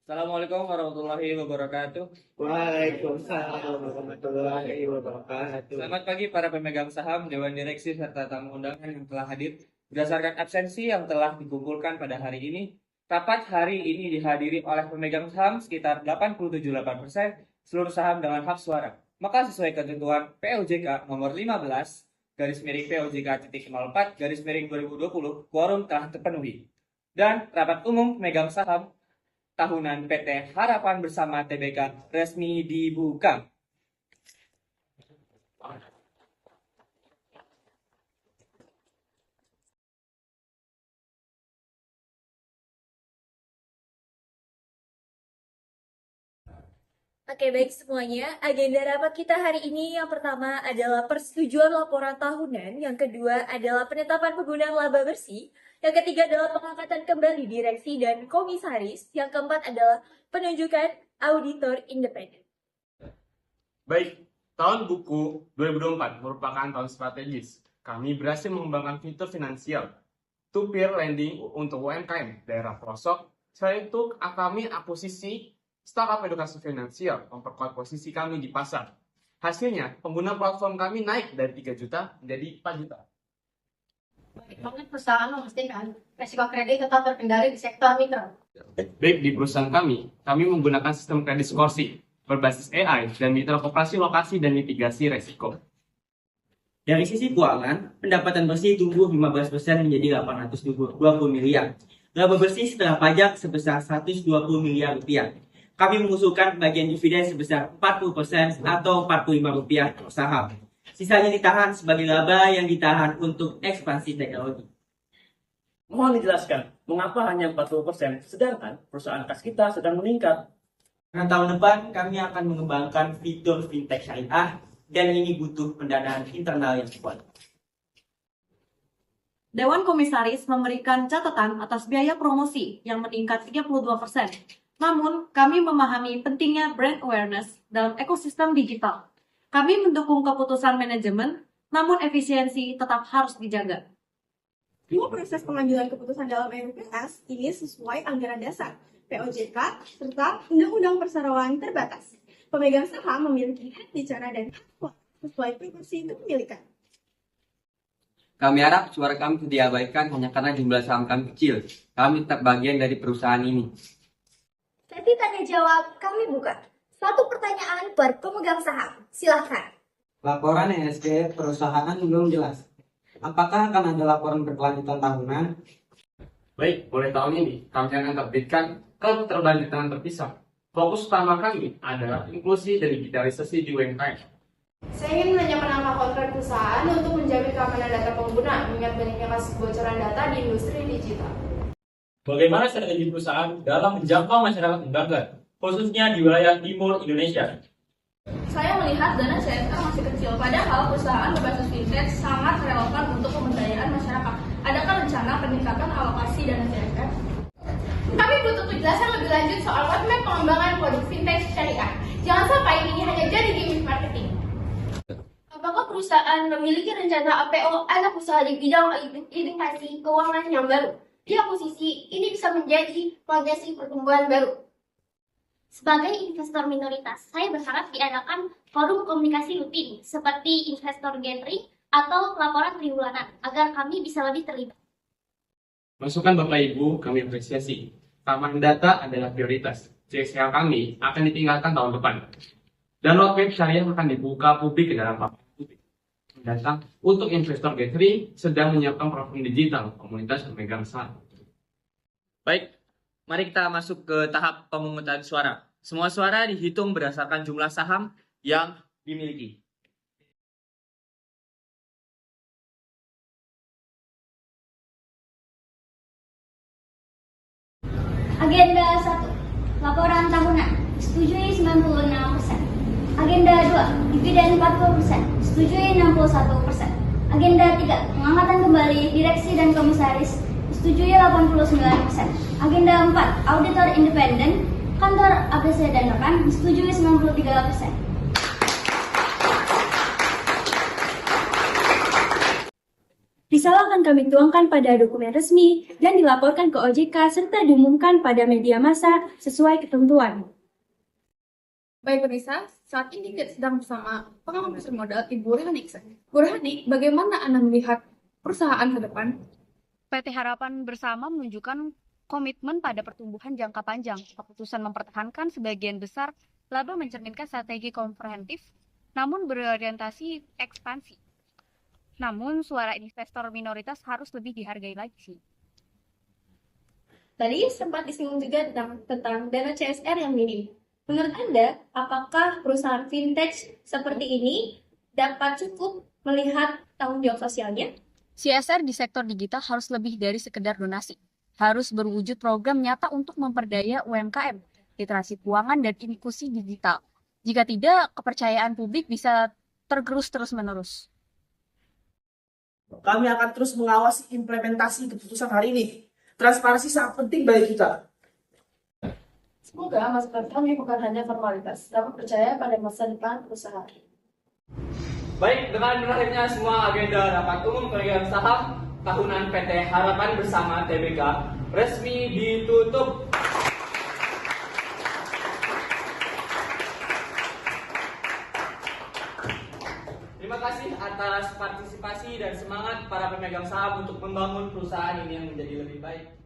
Assalamualaikum warahmatullahi wabarakatuh. Waalaikumsalam warahmatullahi wabarakatuh. Selamat pagi para pemegang saham, Dewan Direksi, serta tamu undangan yang telah hadir. Berdasarkan absensi yang telah dikumpulkan pada hari ini, rapat hari ini dihadiri oleh pemegang saham sekitar 87,8% seluruh saham dengan hak suara. Maka sesuai ketentuan POJK nomor 15 garis miring POJK.04 garis miring 2020, quorum telah terpenuhi. Dan rapat umum pemegang saham tahunan PT Harapan Bersama Tbk resmi dibuka. Oke, baik semuanya. Agenda rapat kita hari ini yang pertama adalah persetujuan laporan tahunan, yang kedua adalah penetapan penggunaan laba bersih, yang ketiga adalah pengangkatan kembali direksi dan komisaris, yang keempat adalah penunjukan auditor independen. Baik, tahun buku 2024 merupakan tahun strategis. Kami berhasil mengembangkan fitur finansial, peer lending untuk UMKM daerah pelosok, selain itu kami akuisisi startup edukasi finansial, memperkuat posisi kami di pasar. Hasilnya, pengguna platform kami naik dari 3 juta menjadi 4 juta. Baik banget perusahaan memastikan resiko kredit tetap terkendali di sektor mikro. Baik, di perusahaan kami menggunakan sistem kredit scoring berbasis AI dan mitra koperasi lokasi dan mitigasi resiko. Dari sisi keuangan, pendapatan bersih tumbuh 15% menjadi 820 miliar. Laba bersih setelah pajak sebesar 120 miliar rupiah. Kami mengusulkan bagian dividen sebesar 40% atau Rp45 per saham. Sisanya ditahan sebagai laba yang ditahan untuk ekspansi teknologi. Mohon dijelaskan, mengapa hanya 40%, sedangkan perusahaan kas kita sedang meningkat? Karena tahun depan kami akan mengembangkan fitur fintech syariah dan ini butuh pendanaan internal yang kuat. Dewan Komisaris memberikan catatan atas biaya promosi yang meningkat 32%. Namun, kami memahami pentingnya brand awareness dalam ekosistem digital. Kami mendukung keputusan manajemen, namun efisiensi tetap harus dijaga. Dua proses pengambilan keputusan dalam RUPS ini sesuai anggaran dasar, POJK, serta Undang-Undang Perseroan Terbatas. Pemegang saham memiliki hak bicara dan hak suara sesuai proporsi kepemilikan. Kami harap suara kami tidak diabaikan hanya karena jumlah saham kami kecil. Kami tetap bagian dari perusahaan ini. Sesi tanya jawab kami buka. Satu pertanyaan per pemegang saham. Silahkan. Laporan ESG perusahaan belum jelas. Apakah akan ada laporan berkelanjutan tahunan? Baik, mulai tahun ini kami akan terbitkan keterlanjutan terpisah. Fokus utama kami adalah inklusi dan digitalisasi di UMKM. Saya ingin menanyakan angka kontrak perusahaan untuk menjamin keamanan data pengguna, mengingat banyaknya kasus kebocoran data di industri digital. Bagaimana strategi perusahaan dalam menjangkau masyarakat membanggar, khususnya di wilayah timur Indonesia? Saya melihat dana CSR masih kecil, padahal perusahaan berbasis fintech sangat relevan untuk pemberdayaan masyarakat. Adakah rencana peningkatan alokasi dana CSR? Kami butuh penjelasan lebih lanjut soal roadmap pengembangan produk fintech syariah. Jangan sampai ini hanya jadi gimmick marketing. Apakah perusahaan memiliki rencana APO anak usaha di bidang edukasi keuangan yang baru? Di akuisisi, ini bisa menjadi fondasi pertumbuhan baru. Sebagai investor minoritas, saya berharap diadakan forum komunikasi rutin seperti investor gathering atau laporan triwulanan agar kami bisa lebih terlibat. Masukan Bapak Ibu kami apresiasi. Keamanan data adalah prioritas. CSR kami akan ditinggalkan tahun depan. Dan roadmap syariah akan dibuka publik ke dalam paparan publik mendatang. Untuk investor gathering sedang menyiapkan platform digital komunitas pemegang saham. Baik, mari kita masuk ke tahap pemungutan suara. Semua suara dihitung berdasarkan jumlah saham yang dimiliki. Agenda 1. Laporan tahunan. Setujui 96%. Agenda 2. Dividen 40%. Setujui 61%. Agenda 3. Pengangkatan kembali direksi dan komisaris. Setujui 89%. Agenda 4. Auditor independen. Kantor ABC dan rekan. Setujui 93%. Disalahkan kami tuangkan pada dokumen resmi dan dilaporkan ke OJK serta diumumkan pada media massa sesuai ketentuan. Baik pemirsa, saat ini kita sedang bersama pengamat pasar modal Ibu Rohani. Bu Rohani, bagaimana Anda melihat perusahaan ke depan? PT Harapan Bersama menunjukkan komitmen pada pertumbuhan jangka panjang. Keputusan mempertahankan sebagian besar laba mencerminkan strategi komprehensif, namun berorientasi ekspansi. Namun suara investor minoritas harus lebih dihargai lagi. Tadi sempat disinggung juga tentang dana CSR yang minim. Menurut Anda, apakah perusahaan fintech seperti ini dapat cukup melihat tanggung jawab sosialnya? CSR di sektor digital harus lebih dari sekedar donasi. Harus berwujud program nyata untuk memperdaya UMKM, literasi keuangan, dan inklusi digital. Jika tidak, kepercayaan publik bisa tergerus terus-menerus. Kami akan terus mengawasi implementasi keputusan hari ini. Transparansi sangat penting bagi kita. Semoga masa depan kami bukan hanya formalitas, dapat percaya pada masa depan perusahaan. Baik, dengan berakhirnya semua agenda rapat umum pemegang saham tahunan PT Harapan Bersama Tbk resmi ditutup. Terima kasih atas partisipasi dan semangat para pemegang saham untuk membangun perusahaan ini yang menjadi lebih baik.